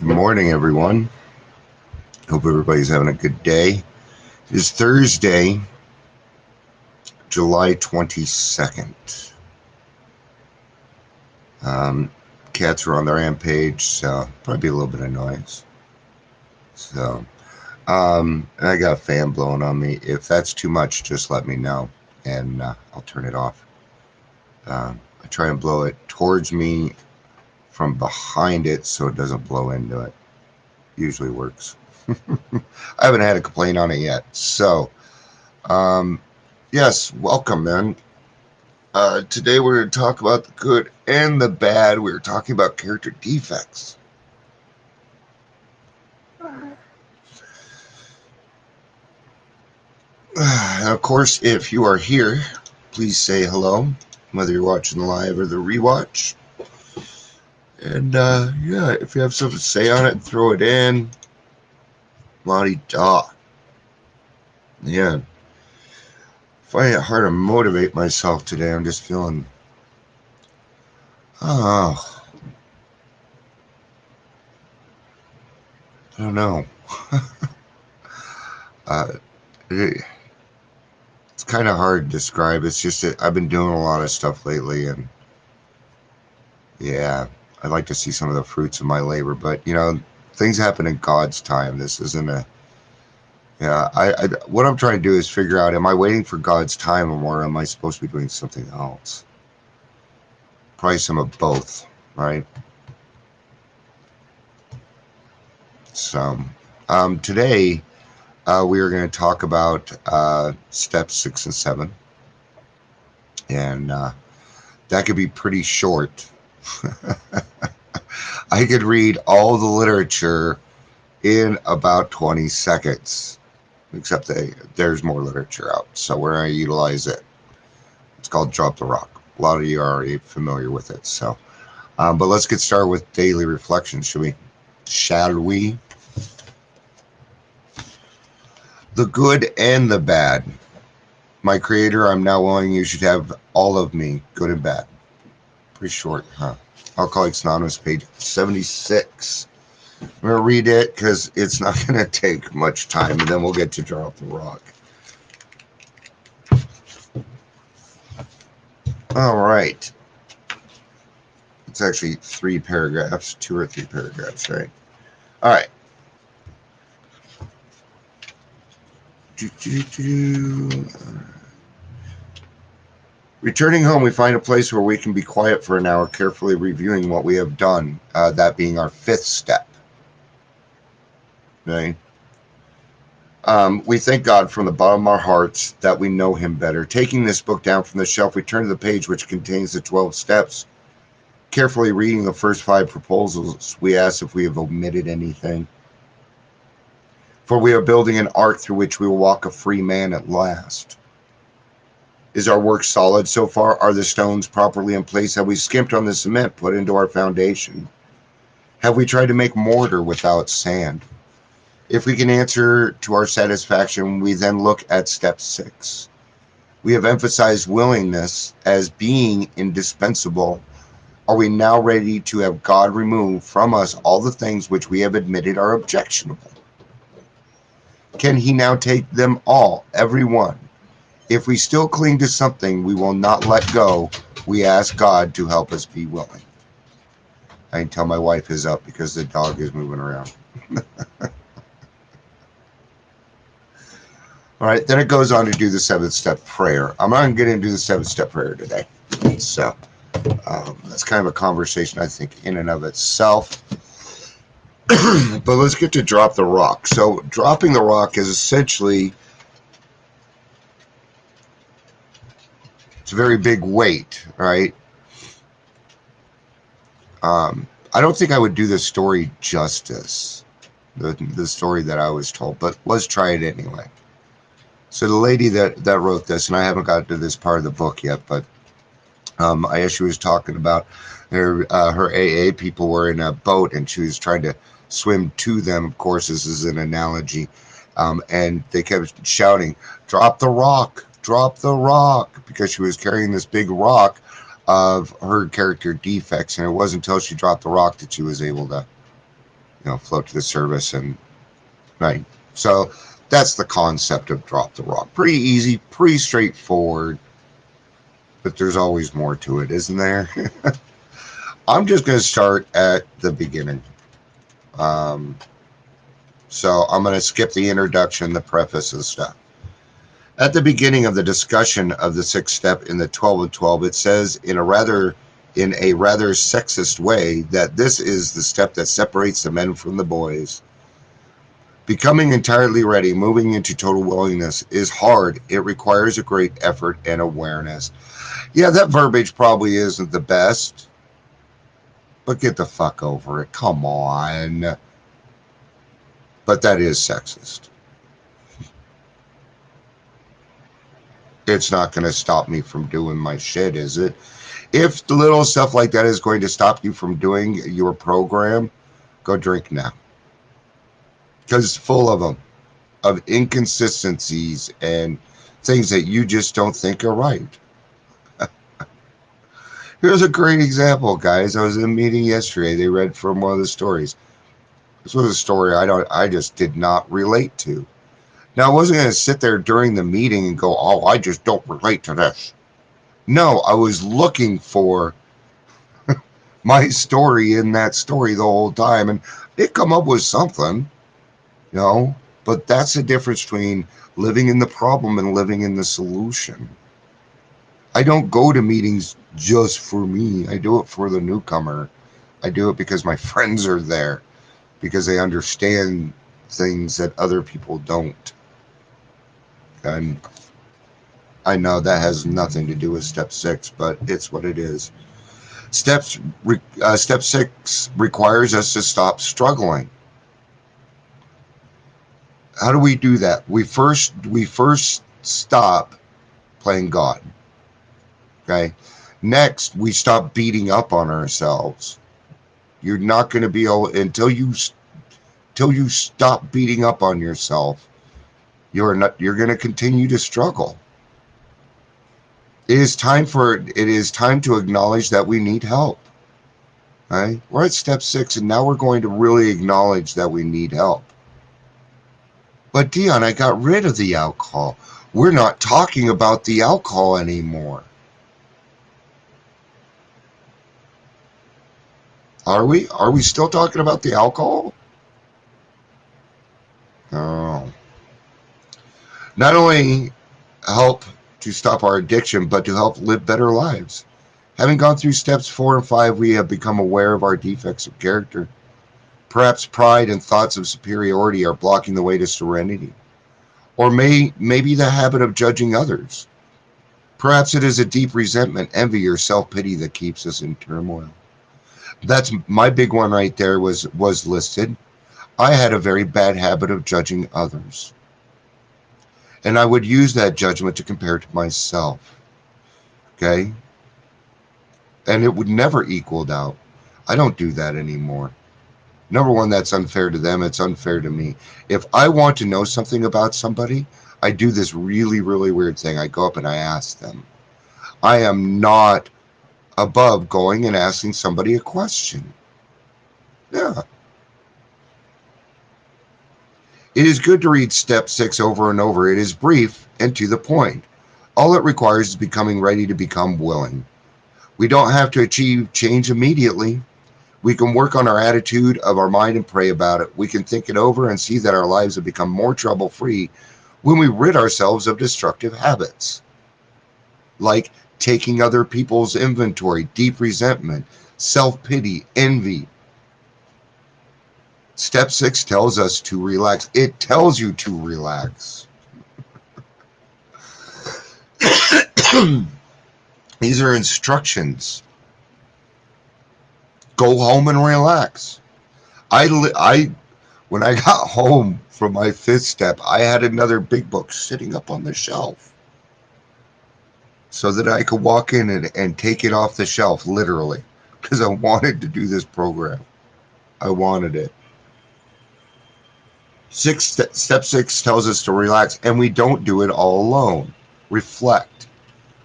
Good morning, everyone. Hope everybody's having a good day. It's Thursday, July 22nd. Um, Cats are on their rampage, so probably a little bit of noise. And I got a fan blowing on me. If that's too much, just let me know, and I'll turn it off. I try and blow it towards me from behind it so it doesn't blow into it. Usually works. I haven't had a complaint on it yet. Um, yes, welcome, man. Today we're going to talk about the good and the bad. We're talking about character defects. And of course, if you are here, please say hello, whether you're watching the live or the rewatch. And yeah, if you have something to say on it, throw it in. Lottie da. Yeah. I find it hard to motivate myself today. I'm just feeling, oh, I don't know. uh, it, it's kind of hard to describe. It's just that I've been doing a lot of stuff lately, and yeah, I'd like to see some of the fruits of my labor, but things happen in God's time. This isn't a, yeah. What I'm trying to do is figure out: am I waiting for God's time, or am I supposed to be doing something else? Probably some of both, right? So, today we are going to talk about steps 6 and 7, and that could be pretty short. I could read all the literature in about 20 seconds, except there's more literature out, so we're going to utilize it. It's called Drop the Rock. A lot of you are already familiar with it. But let's get started with daily reflection, shall we? The good and the bad. My Creator, I'm now willing you should have all of me, good and bad. Pretty short, huh? Alcoholics Anonymous, page 76. I'm going to read it because it's not going to take much time, and then we'll get to Drop the Rock. All right. It's actually 3 paragraphs, 2 or 3 paragraphs, right? All right. Returning home, we find a place where we can be quiet for an hour, carefully reviewing what we have done, that being our 5th step. Okay? We thank God from the bottom of our hearts that we know Him better. Taking this book down from the shelf, we turn to the page which contains the 12 steps. Carefully reading the first 5 proposals, we ask if we have omitted anything. For we are building an ark through which we will walk a free man at last. Is our work solid so far? Are the stones properly in place? Have we skimped on the cement put into our foundation? Have we tried to make mortar without sand? If we can answer to our satisfaction, we then look at step 6. We have emphasized willingness as being indispensable. Are we now ready to have God remove from us all the things which we have admitted are objectionable? Can He now take them all, every one? If we still cling to something we will not let go, we ask God to help us be willing. I can tell my wife is up because the dog is moving around. All right, then it goes on to do the 7th step prayer. I'm not going to get into the 7th step prayer today. So that's kind of a conversation, I think, in and of itself. But let's get to drop the rock. So dropping the rock is essentially, it's a very big weight, right? I don't think I would do this story justice, the story that I was told, but let's try it anyway. So the lady that wrote this, and I haven't got to this part of the book yet, but I guess she was talking about her AA people were in a boat, and she was trying to swim to them. Of course, this is an analogy. And they kept shouting, drop the rock, because she was carrying this big rock of her character defects. And it wasn't until she dropped the rock that she was able to float to the surface and right. So that's the concept of drop the rock. Pretty easy, pretty straightforward, but there's always more to it, isn't there? I'm just going to start at the beginning. Um, so I'm going to skip the introduction, the preface and stuff. At the beginning of the discussion of the sixth step in the 12 of 12, it says in a rather sexist way that this is the step that separates the men from the boys. Becoming entirely ready, moving into total willingness, is hard. It requires a great effort and awareness. Yeah, that verbiage probably isn't the best, but get the fuck over it. Come on. But that is sexist. It's not going to stop me from doing my shit, is it? If the little stuff like that is going to stop you from doing your program, go drink now. Because it's full of them, of inconsistencies and things that you just don't think are right. Here's a great example, guys. I was in a meeting yesterday. They read from one of the stories. This was a story I just did not relate to. Now, I wasn't going to sit there during the meeting and go, oh, I just don't relate to this. No, I was looking for my story in that story the whole time, and it come up with something, but that's the difference between living in the problem and living in the solution. I don't go to meetings just for me. I do it for the newcomer. I do it because my friends are there, because they understand things that other people don't. And I know that has nothing to do with step 6, but it's what it is. Step 6 requires us to stop struggling. How do we do that? We first stop playing God. Okay. Next, we stop beating up on ourselves. You're not going to be able until you stop beating up on yourself. You're going to continue to struggle. It is time to acknowledge that we need help. Right? We're at step 6, and now we're going to really acknowledge that we need help. But Dion, I got rid of the alcohol. We're not talking about the alcohol anymore. Are we? Are we still talking about the alcohol? Oh. Not only help to stop our addiction, but to help live better lives. Having gone through steps 4 and 5, we have become aware of our defects of character. Perhaps pride and thoughts of superiority are blocking the way to serenity. Or maybe the habit of judging others. Perhaps it is a deep resentment, envy, or self-pity that keeps us in turmoil. That's my big one right there was listed. I had a very bad habit of judging others. And I would use that judgment to compare to myself. Okay? And it would never equal out. I don't do that anymore. Number one, that's unfair to them. It's unfair to me. If I want to know something about somebody, I do this really, really weird thing. I go up and I ask them. I am not above going and asking somebody a question. Yeah. It is good to read step 6 over and over. It is brief and to the point. All it requires is becoming ready to become willing. We don't have to achieve change immediately. We can work on our attitude of our mind and pray about it. We can think it over and see that our lives have become more trouble-free when we rid ourselves of destructive habits, like taking other people's inventory, deep resentment, self-pity, envy. Step 6 tells us to relax. It tells you to relax. These are instructions. Go home and relax. When I got home from my 5th step, I had another big book sitting up on the shelf so that I could walk in and take it off the shelf, literally, because I wanted to do this program. I wanted it. Step 6 tells us to relax, and we don't do it all alone. Reflect.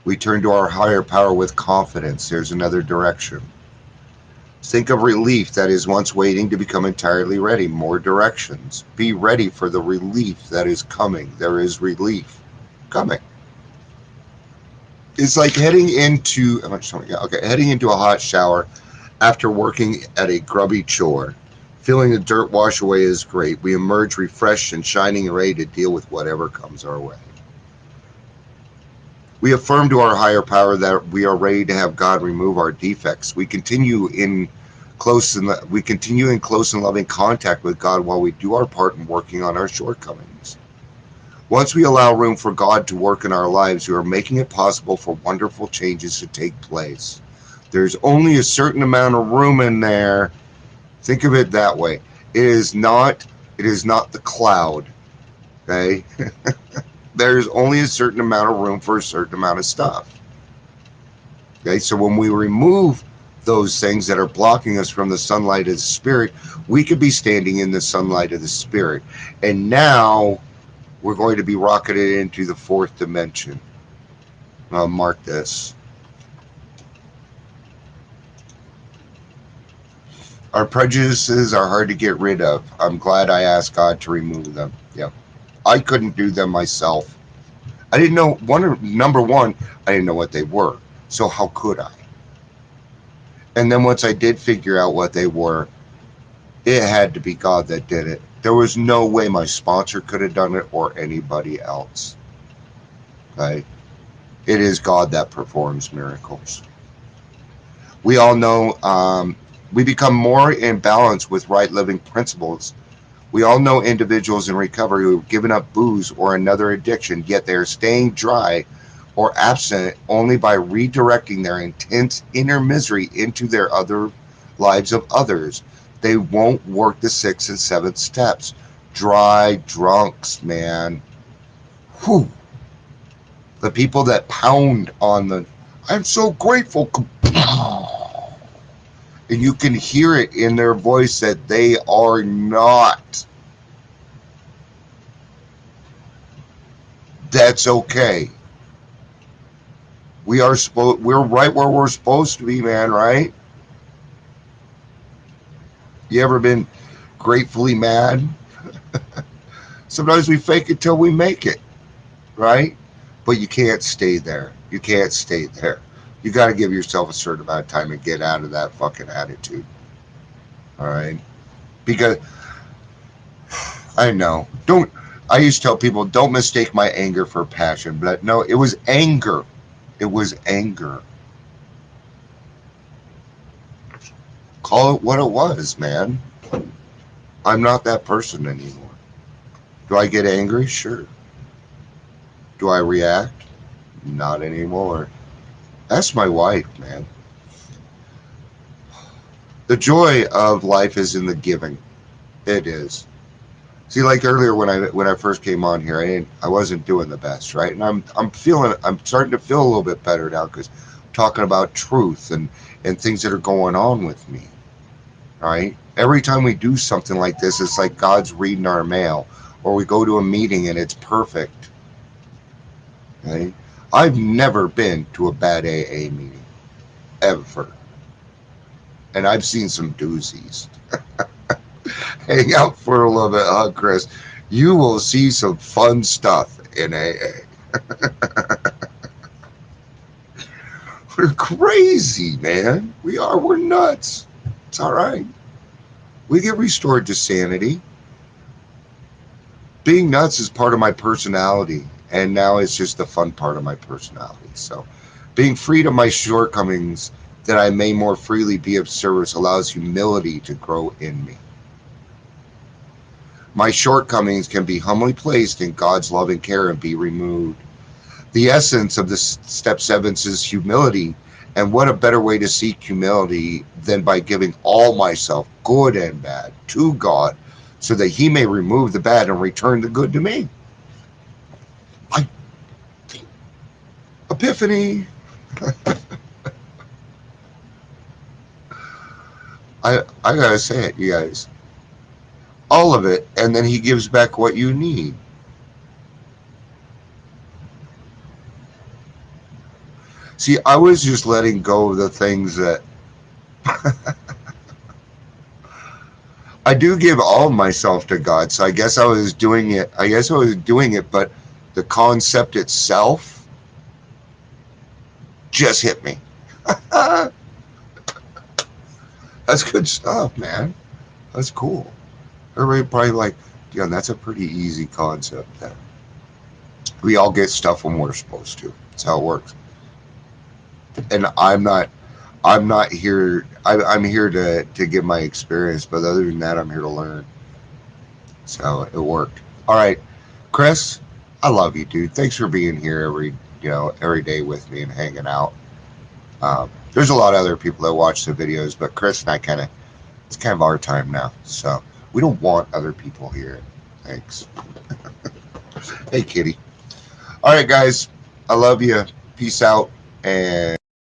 We turn to our higher power with confidence. There's another direction. Think of relief that is once waiting to become entirely ready. More directions. Be ready for the relief that is coming. There is relief coming. It's like heading into heading into a hot shower after working at a grubby chore. Feeling the dirt wash away is great. We emerge refreshed and shining and ready to deal with whatever comes our way. We affirm to our higher power that we are ready to have God remove our defects. We continue in close and loving contact with God while we do our part in working on our shortcomings. Once we allow room for God to work in our lives, we are making it possible for wonderful changes to take place. There's only a certain amount of room in there. Think of it that way. It is not the cloud. Okay? There's only a certain amount of room for a certain amount of stuff. Okay? So when we remove those things that are blocking us from the sunlight of the Spirit, we could be standing in the sunlight of the Spirit. And now we're going to be rocketed into the fourth dimension. Mark this. Our prejudices are hard to get rid of. I'm glad I asked God to remove them. Yep. I couldn't do them myself. I didn't know, number one, I didn't know what they were. So how could I? And then once I did figure out what they were, it had to be God that did it. There was no way my sponsor could have done it or anybody else. Okay? It is God that performs miracles. We all know we become more in balance with right living principles. We all know individuals in recovery who have given up booze or another addiction, yet they are staying dry or abstinent only by redirecting their intense inner misery into their other lives of others. They won't work the 6th and 7th steps. Dry drunks, man. Whew. The people that pound on the, I'm so grateful. And you can hear it in their voice that they are not. That's okay. We're right where we're supposed to be, man, right? You ever been gratefully mad? Sometimes we fake it till we make it, right? But you can't stay there. You can't stay there. You got to give yourself a certain amount of time and get out of that fucking attitude. All right? Because I know. I used to tell people, don't mistake my anger for passion. But no, it was anger. It was anger. Call it what it was, man. I'm not that person anymore. Do I get angry? Sure. Do I react? Not anymore. That's my wife, man. The joy of life is in the giving. It is. See, like earlier when I first came on here, I wasn't doing the best, right? And I'm starting to feel a little bit better now because I'm talking about truth and things that are going on with me. Right? Every time we do something like this, it's like God's reading our mail, or we go to a meeting and it's perfect. Okay? I've never been to a bad AA meeting, ever. And I've seen some doozies. Hang out for a little bit, huh, Chris? You will see some fun stuff in AA. We're crazy, man. We're nuts. It's all right. We get restored to sanity. Being nuts is part of my personality, and now it's just the fun part of my personality. So, being freed of my shortcomings that I may more freely be of service allows humility to grow in me. My shortcomings can be humbly placed in God's loving care and be removed. The essence of the step 7 is humility, and what a better way to seek humility than by giving all myself, good and bad, to God, so that He may remove the bad and return the good to me. Epiphany. I gotta say it, you guys. All of it, and then He gives back what you need. See, I was just letting go of the things that I do give all of myself to God. So I guess I was doing it. But the concept itself just hit me. That's good stuff, man. That's cool. Everybody probably like, yeah, that's a pretty easy concept. Then we all get stuff when we're supposed to. That's how it works. And I'm not here. I'm here to give my experience, but other than that, I'm here to learn. So it worked. All right, Chris, I love you, dude. Thanks for being here every day with me and hanging out. There's a lot of other people that watch the videos, but Chris and I it's kind of our time now. So we don't want other people here. Thanks. Hey, kitty. All right, guys. I love you. Peace out. And